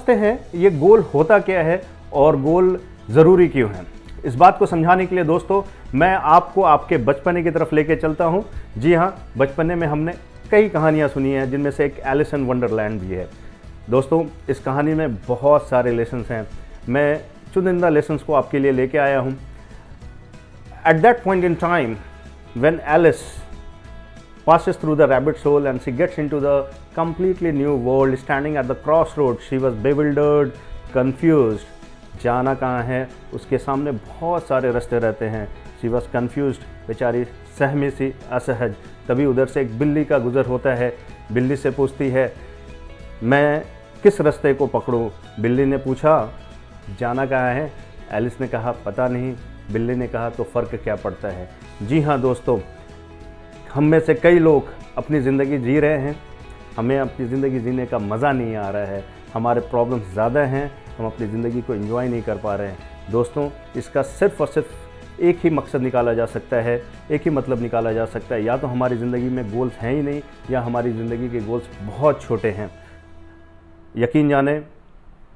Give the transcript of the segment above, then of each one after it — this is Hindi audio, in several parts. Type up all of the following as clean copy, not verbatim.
समझते हैं ये गोल होता क्या है और गोल ज़रूरी क्यों है। इस बात को समझाने के लिए दोस्तों मैं आपको आपके बचपने की तरफ लेके चलता हूँ। जी हाँ, बचपने में हमने कई कहानियाँ सुनी हैं, जिनमें से एक एलिस इन वंडरलैंड भी है। दोस्तों इस कहानी में बहुत सारे लेसन्स हैं, मैं चुनिंदा लेसन्स को आपके लिए लेके आया हूँ। At that point in time when Alice passes through the rabbit's hole and she gets into the completely new world, standing at the crossroads, she was bewildered, confused. जाना कहाँ है, उसके सामने बहुत सारे रास्ते रहते हैं। She was confused, बेचारी सहमी सी, असहज। तभी उधर से एक बिल्ली का गुजर होता है। बिल्ली से पूछती है मैं किस रास्ते को पकड़ूं। बिल्ली ने पूछा जाना कहाँ है। एलिस ने कहा पता नहीं। बिल्ली ने कहा तो फ़र्क क्या पड़ता है। जी हाँ दोस्तों, हम में से कई लोग अपनी ज़िंदगी जी रहे हैं, हमें अपनी ज़िंदगी जीने का मज़ा नहीं आ रहा है, हमारे प्रॉब्लम्स ज़्यादा हैं, हम अपनी ज़िंदगी को एंजॉय नहीं कर पा रहे हैं। दोस्तों इसका सिर्फ़ और सिर्फ एक ही मकसद निकाला जा सकता है, एक ही मतलब निकाला जा सकता है। या तो हमारी ज़िंदगी में गोल्स हैं ही नहीं, या हमारी ज़िंदगी के गोल्स बहुत छोटे हैं। यकीन जाने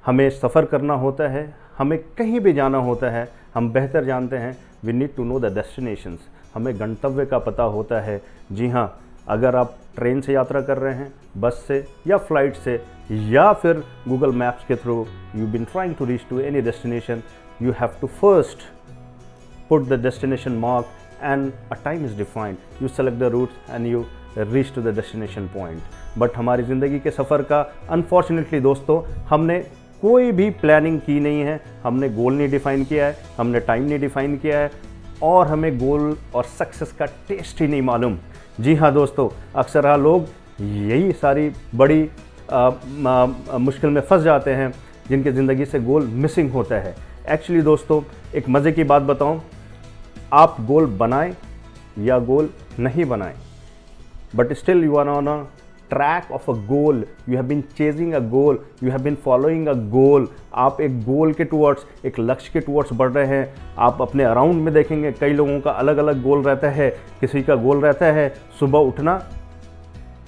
हमें सफ़र करना होता है, हमें कहीं भी जाना होता है, हम बेहतर जानते हैं। We need to know the destinations, हमें गंतव्य का पता होता है। जी हाँ, अगर आप ट्रेन से यात्रा कर रहे हैं, बस से या फ्लाइट से, या फिर गूगल मैप्स के through you been trying to reach to any destination, you have to first put the destination mark and a time is defined, you select the routes and you reach to the destination point. But हमारी ज़िंदगी के सफ़र का अनफॉर्चुनेटली दोस्तों हमने कोई भी प्लानिंग की नहीं है, हमने गोल नहीं डिफ़ाइन किया है, हमने टाइम नहीं डिफ़ाइन किया है, और हमें गोल और सक्सेस का टेस्ट ही नहीं मालूम। जी हाँ दोस्तों, अक्सर लोग यही सारी बड़ी मुश्किल में फंस जाते हैं जिनकी ज़िंदगी से गोल मिसिंग होता है। एक्चुअली दोस्तों एक मज़े की बात बताऊं, आप गोल बनाएं या गोल नहीं बनाएं, but still you are on a track of a goal, you have been chasing a goal, you have been following a goal. आप एक गोल के टुवर्ड्स, एक लक्ष्य के टुवर्ड्स बढ़ रहे हैं। आप अपने अराउंड में देखेंगे कई लोगों का अलग अलग गोल रहता है। किसी का गोल रहता है सुबह उठना,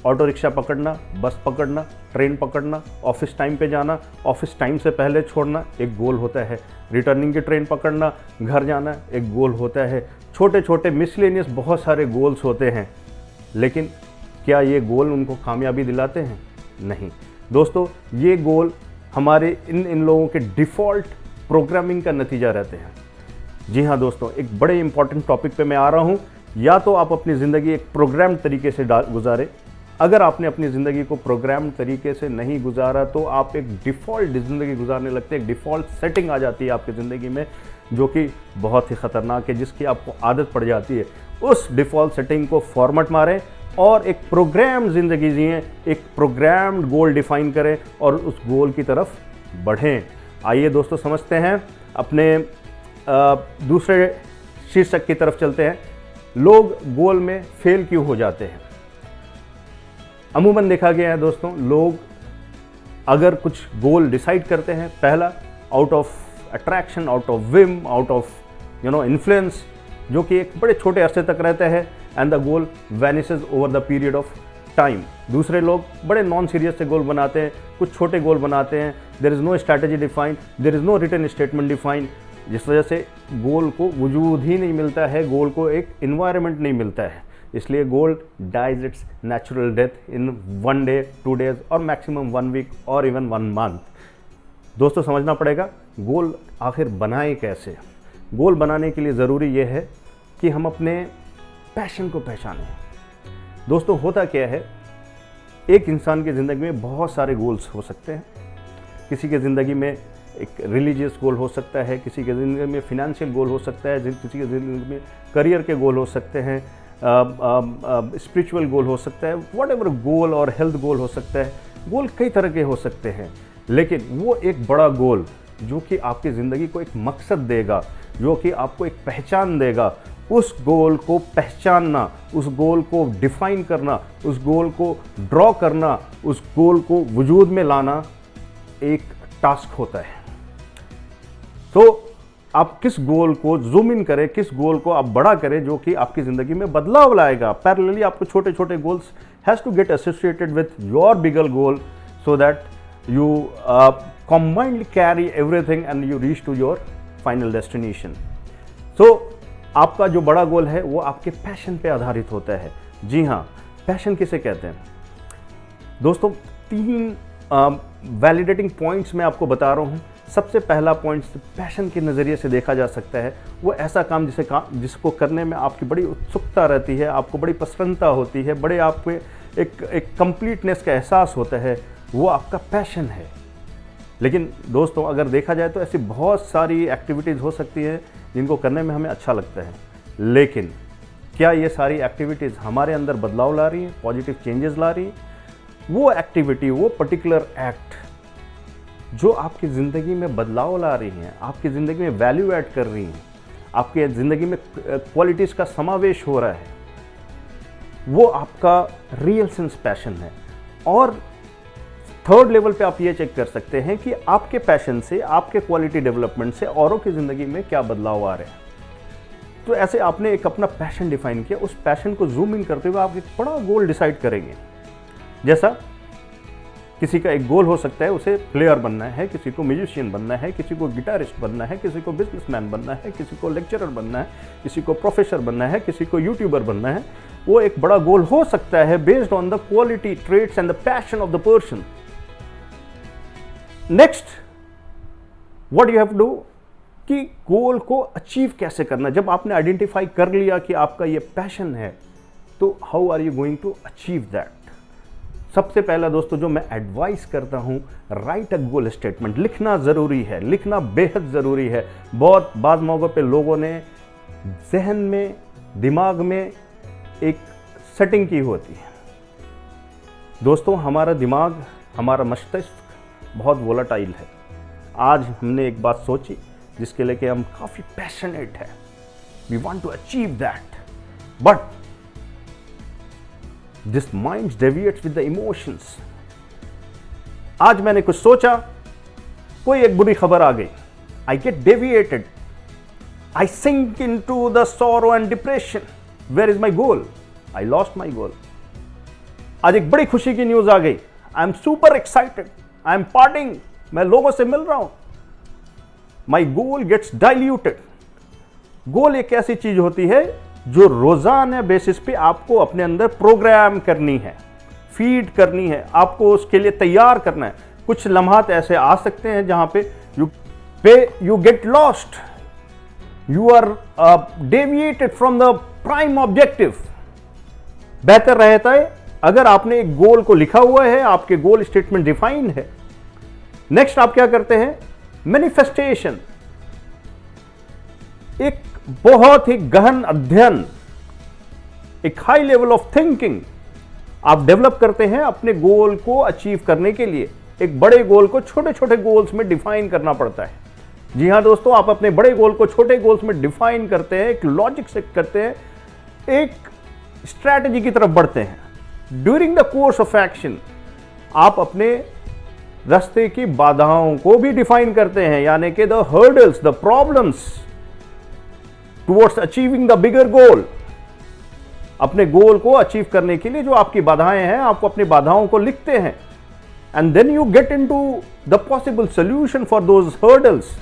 ऑटो रिक्शा पकड़ना, बस पकड़ना, ट्रेन पकड़ना, ऑफिस टाइम पे जाना, ऑफिस टाइम से पहले छोड़ना, एक गोल होता है। रिटर्निंग की ट्रेन पकड़ना, घर जाना, एक गोल होता है। छोटे छोटे मिसलेनियस बहुत सारे गोल्स होते हैं, लेकिन क्या ये गोल उनको कामयाबी दिलाते हैं? नहीं दोस्तों, ये गोल हमारे इन लोगों के डिफ़ॉल्ट प्रोग्रामिंग का नतीजा रहते हैं। जी हाँ दोस्तों, एक बड़े इंपॉर्टेंट टॉपिक पे मैं आ रहा हूँ। या तो आप अपनी ज़िंदगी एक प्रोग्राम तरीके से गुजारें। अगर आपने अपनी ज़िंदगी को प्रोग्राम तरीके से नहीं गुजारा तो आप एक डिफ़ॉल्ट ज़िंदगी गुजारने लगते हैं। एक डिफ़ॉल्ट सेटिंग आ जाती है आपकी ज़िंदगी में, जो कि बहुत ही ख़तरनाक है, जिसकी आपको आदत पड़ जाती है। उस डिफ़ॉल्ट सेटिंग को फॉर्मेट मारें और एक प्रोग्राम ज़िंदगी जिएं, एक प्रोग्राम्ड गोल डिफ़ाइन करें और उस गोल की तरफ बढ़ें। आइए दोस्तों समझते हैं, अपने दूसरे शीर्षक की तरफ चलते हैं। लोग गोल में फेल क्यों हो जाते हैं? अमूमन देखा गया है दोस्तों, लोग अगर कुछ गोल डिसाइड करते हैं, पहला out of attraction, out of whim, out of influence, जो कि एक बड़े छोटे अरसे तक रहता है, and the goal vanishes over the period of time. दूसरे लोग बड़े नॉन सीरियस से गोल बनाते हैं, कुछ छोटे गोल बनाते हैं, there is no strategy defined, there is no written statement defined, जिस वजह से गोल को वजूद ही नहीं मिलता है, गोल को एक इन्वायरमेंट नहीं मिलता है। इसलिए goal dies its natural death in 1 day, 2 days और मैक्सिमम 1 वीक और इवन 1 मंथ। दोस्तों समझना पड़ेगा गोल आखिर बनाए कैसे। गोल बनाने के लिए ज़रूरी ये है कि हम अपने पैशन को पहचानें। दोस्तों होता क्या है, एक इंसान की ज़िंदगी में बहुत सारे गोल्स हो सकते हैं। किसी की ज़िंदगी में एक रिलीजियस गोल हो सकता है, किसी के ज़िंदगी में फिनेंशियल गोल हो सकता है, किसी के ज़िंदगी में करियर के गोल हो सकते हैं, स्पिरिचुअल गोल हो सकता है, वट एवर गोल और हेल्थ गोल हो सकता है। गोल कई तरह के हो सकते हैं, लेकिन वो एक बड़ा गोल जो कि आपकी ज़िंदगी को एक मकसद देगा, जो कि आपको एक पहचान देगा, उस गोल को पहचानना, उस गोल को डिफ़ाइन करना, उस गोल को ड्रॉ करना, उस गोल को वजूद में लाना एक टास्क होता है। तो आप किस गोल को जूम इन करें, किस गोल को आप बड़ा करें जो कि आपकी ज़िंदगी में बदलाव लाएगा। पैरेलली आपको छोटे छोटे goals has to get associated with your bigger goal, so that you combinedly carry everything and you reach to your final destination. So आपका जो बड़ा गोल है वो आपके पैशन पे आधारित होता है। जी हाँ, पैशन किसे कहते हैं दोस्तों? 3 वैलिडेटिंग पॉइंट्स मैं आपको बता रहा हूँ। सबसे पहला पॉइंट पैशन के नज़रिए से देखा जा सकता है, वो ऐसा काम जिसको करने में आपकी बड़ी उत्सुकता रहती है, आपको बड़ी प्रसन्नता होती है, बड़े आपको एक कंप्लीटनेस का एहसास होता है, वो आपका पैशन है। लेकिन दोस्तों अगर देखा जाए तो ऐसी बहुत सारी एक्टिविटीज़ हो सकती है जिनको करने में हमें अच्छा लगता है, लेकिन क्या ये सारी एक्टिविटीज़ हमारे अंदर बदलाव ला रही हैं, पॉजिटिव चेंजेस ला रही हैं? वो एक्टिविटी, वो पर्टिकुलर एक्ट जो आपकी ज़िंदगी में बदलाव ला रही हैं, आपकी ज़िंदगी में वैल्यू ऐड कर रही हैं, आपकी ज़िंदगी में क्वालिटीज़ का समावेश हो रहा है, वो आपका रियल सेंस पैशन है। और थर्ड लेवल पे आप ये चेक कर सकते हैं कि आपके पैशन से, आपके क्वालिटी डेवलपमेंट से औरों की ज़िंदगी में क्या बदलाव आ रहे हैं। तो ऐसे आपने एक अपना पैशन डिफाइन किया, उस पैशन को जूम इन करते हुए आप एक बड़ा गोल डिसाइड करेंगे। जैसा किसी का एक गोल हो सकता है, उसे प्लेयर बनना है, किसी को म्यूजिशियन बनना है, किसी को गिटारिस्ट बनना है, किसी को बिजनेसमैन बनना है, किसी को लेक्चरर बनना है, किसी को प्रोफेसर बनना है, किसी को यूट्यूबर बनना है। वो एक बड़ा गोल हो सकता है based on the quality, traits and the passion of the person. Next what you have to do कि गोल को अचीव कैसे करना। जब आपने आइडेंटिफाई कर लिया कि आपका ये पैशन है, तो how are you going to achieve that? सबसे पहला दोस्तों जो मैं एडवाइस करता हूं, राइट अ गोल स्टेटमेंट। लिखना ज़रूरी है, लिखना बेहद ज़रूरी है। बहुत बाद मौक़ों पे लोगों ने जहन में, दिमाग में एक सेटिंग की होती है। दोस्तों हमारा दिमाग, हमारा मस्तिष्क बहुत वोलाटाइल है। आज हमने एक बात सोची जिसके लेके हम काफ़ी पैशनेट है, we want to achieve that, but this mind deviates with the emotions. आज मैंने कुछ सोचा, कोई एक बुरी खबर आ गई, I get deviated, I sink into the sorrow and depression. Where is my goal? I lost my goal. आज एक बड़ी खुशी की न्यूज आ गई, I am super excited, I am partying, मैं लोगों से मिल रहा हूं, माई गोल गेट्स डाइल्यूटेड। गोल एक ऐसी चीज होती है जो रोजाना बेसिस पे आपको अपने अंदर प्रोग्राम करनी है, फीड करनी है, आपको उसके लिए तैयार करना है। कुछ लम्हात ऐसे आ सकते हैं जहां पे you get lost, you are deviated from the prime objective. बेहतर रहता है अगर आपने एक गोल को लिखा हुआ है, आपके गोल स्टेटमेंट डिफाइंड है। नेक्स्ट आप क्या करते हैं? मैनिफेस्टेशन। एक बहुत ही गहन अध्ययन, एक हाई लेवल ऑफ थिंकिंग आप डेवलप करते हैं अपने गोल को अचीव करने के लिए। एक बड़े गोल को छोटे छोटे गोल्स में डिफाइन करना पड़ता है। जी हां दोस्तों, आप अपने बड़े गोल को छोटे गोल्स में डिफाइन करते हैं, एक लॉजिक से करते हैं, एक स्ट्रैटेजी की तरफ बढ़ते हैं। During the course of action आप अपने रास्ते की बाधाओं को भी डिफाइन करते हैं, यानी कि the hurdles, the problems towards achieving the bigger goal. अपने गोल को अचीव करने के लिए जो आपकी बाधाएं हैं, आपको अपनी बाधाओं को लिखते हैं, and then you get into the possible solution for those hurdles.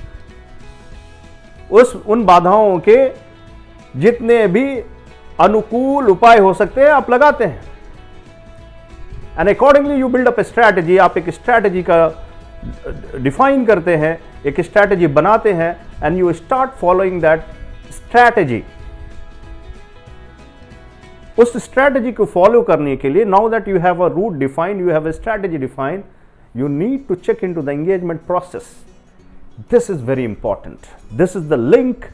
उन बाधाओं के जितने भी अनुकूल उपाय हो सकते हैं आप लगाते हैं, and accordingly you build up A strategy. आप एक स्ट्रैटेजी का डिफाइन करते हैं, एक स्ट्रैटेजी बनाते हैं, and you start following that strategy. उस स्ट्रैटेजी को फॉलो करने के लिए, now that you have a route defined, you have a strategy defined, you need to check into the engagement process. This is very important, this is the link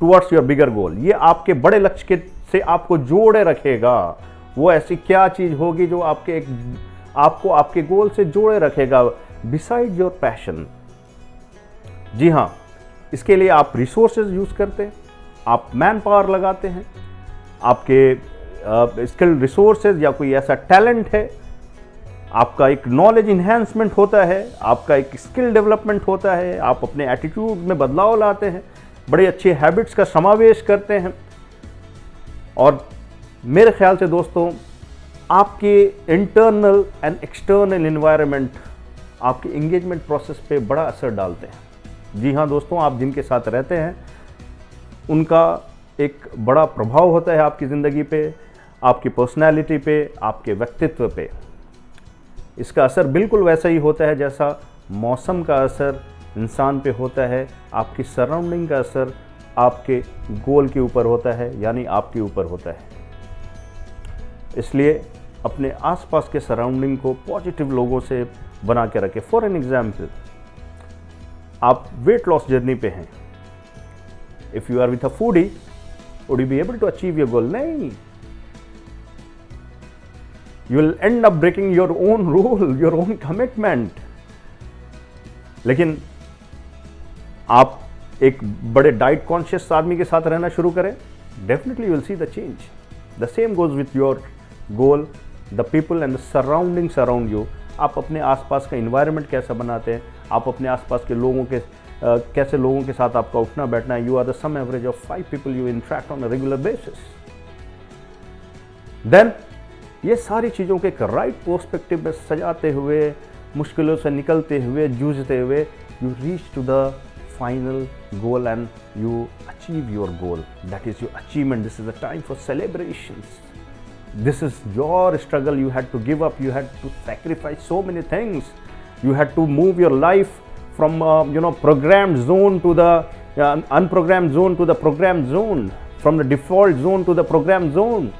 towards your bigger goal. ये आपके बड़े लक्ष्य से आपको जोड़े रखेगा। वो ऐसी क्या चीज होगी जो आपको आपके गोल से जोड़े रखेगा बिसाइड योर पैशन। जी हां, इसके लिए आप रिसोर्सेज यूज करते हैं, आप मैन पावर लगाते हैं, आपके स्किल रिसोर्सेज या कोई ऐसा टैलेंट है, आपका एक नॉलेज इन्हेंसमेंट होता है, आपका एक स्किल डेवलपमेंट होता है, आप अपने एटीट्यूड में बदलाव लाते हैं, बड़े अच्छे हैबिट्स का समावेश करते हैं। और मेरे ख्याल से दोस्तों, आपके इंटरनल एंड एक्सटर्नल एनवायरनमेंट आपके इंगेजमेंट प्रोसेस पे बड़ा असर डालते हैं। जी हाँ दोस्तों, आप जिनके साथ रहते हैं उनका एक बड़ा प्रभाव होता है आपकी ज़िंदगी पे, आपकी पर्सनैलिटी पे, आपके व्यक्तित्व पे। इसका असर बिल्कुल वैसा ही होता है जैसा मौसम का असर इंसान पे होता है, आपकी सराउंडिंग का असर आपके गोल के ऊपर होता है, यानी आपके ऊपर होता है। इसलिए अपने आसपास के सराउंडिंग को पॉजिटिव लोगों से बना के रखें। फॉर एन एग्जाम्पल, आप वेट लॉस जर्नी पे हैं, if you are with a foodie, would you be able to achieve your goal? नहीं, you will end up breaking your own rule, your own commitment. लेकिन आप एक बड़े डाइट कॉन्शियस आदमी के साथ रहना शुरू करें, definitely you will see the change. The same goes with your goal, the people and the surroundings around you. आप अपने आसपास का इन्वायरमेंट कैसा बनाते हैं, आप अपने आसपास के लोगों के कैसे लोगों के साथ आपका उठना बैठना है। You are the sum average of 5 people you interact on a regular basis. Then ये सारी चीज़ों के एक राइट पर्सपेक्टिव में सजाते हुए, मुश्किलों से निकलते हुए, जूझते हुए, you reach to the final goal and you achieve your goal. That is your achievement. This is the time for celebrations. This is your struggle. You had to give up, you had to sacrifice so many things, you had to move your life from programmed zone to the unprogrammed zone to the programmed zone, from the default zone to the programmed zone.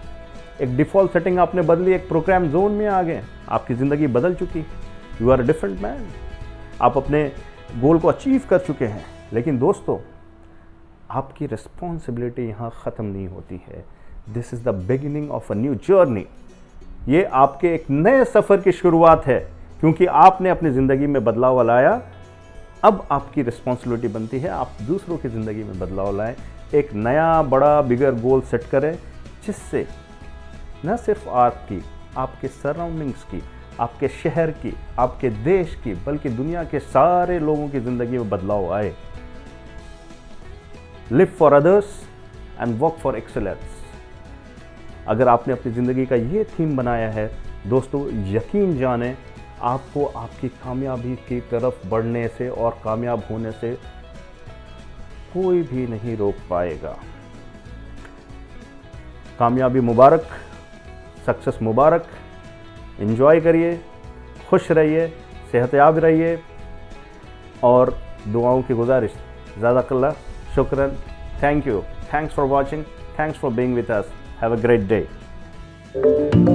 एक डिफ़ॉल्ट सेटिंग आपने बदली, एक प्रोग्राम जोन में आ गए, आपकी ज़िंदगी बदल चुकी। You are a different man. आप अपने गोल को अचीव कर चुके हैं। लेकिन दोस्तों, आपकी रिस्पॉन्सिबिलिटी यहाँ ख़त्म नहीं होती है। This is the beginning of a new journey. ये आपके एक नए सफ़र की शुरुआत है, क्योंकि आपने अपनी ज़िंदगी में बदलाव लाया। अब आपकी रिस्पॉन्सिबिलिटी बनती है आप दूसरों की ज़िंदगी में बदलाव लाएं। एक नया बड़ा बिगर गोल सेट करें, जिससे न सिर्फ आपकी, आपके सराउंडिंग्स की, आपके शहर की, आपके देश की, बल्कि दुनिया के सारे लोगों की ज़िंदगी में बदलाव आए। Live for others and work for excellence. अगर आपने अपनी ज़िंदगी का ये थीम बनाया है दोस्तों, यकीन जाने आपको आपकी कामयाबी की तरफ बढ़ने से और कामयाब होने से कोई भी नहीं रोक पाएगा। कामयाबी मुबारक, सक्सेस मुबारक। एंजॉय करिए, खुश रहिए, सेहतयाब रहिए और दुआओं की गुजारिश। ज़ाज़ाकल्लाह, शुक्रन, thank you, thanks for watching, thanks for being with us. Have a great day.